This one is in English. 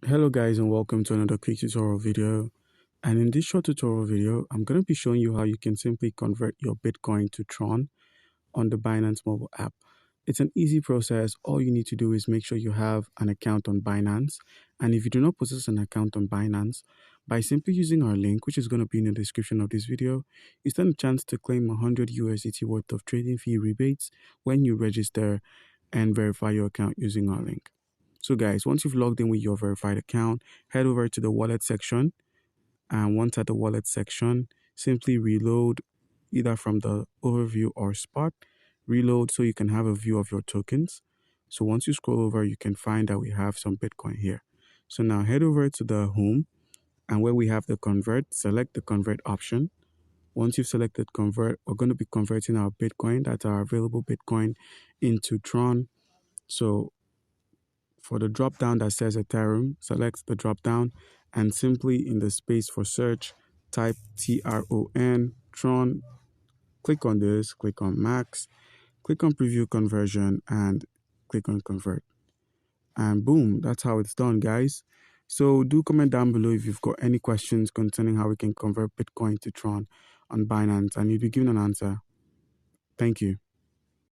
Hello guys, and welcome to another quick tutorial video. And in this short tutorial video, I'm going to be showing you how you can simply convert your Bitcoin to Tron on the Binance mobile app. It's an easy process. All you need to do is make sure you have an account on Binance. And if you do not possess an account on Binance, by simply using our link, which is going to be in the description of this video, you stand a chance to claim 100 USDT worth of trading fee rebates when you register and verify your account using our link. So guys, once you've logged in with your verified account, head over to the wallet section. And once at the wallet section, simply reload either from the overview or spot. Reload so you can have a view of your tokens. So once you scroll over, you can find that we have some Bitcoin here. So now head over to the home, and where we have the convert, select the convert option. Once you've selected convert, we're going to be converting our Bitcoin, that's our available Bitcoin, into Tron. So for the drop down that says Ethereum, select the drop down and simply in the space for search, type TRON, Tron. Click on this, click on max, click on preview conversion and click on convert. And boom, that's how it's done, guys. So do comment down below if you've got any questions concerning how we can convert Bitcoin to Tron on Binance, and you'll be given an answer. Thank you.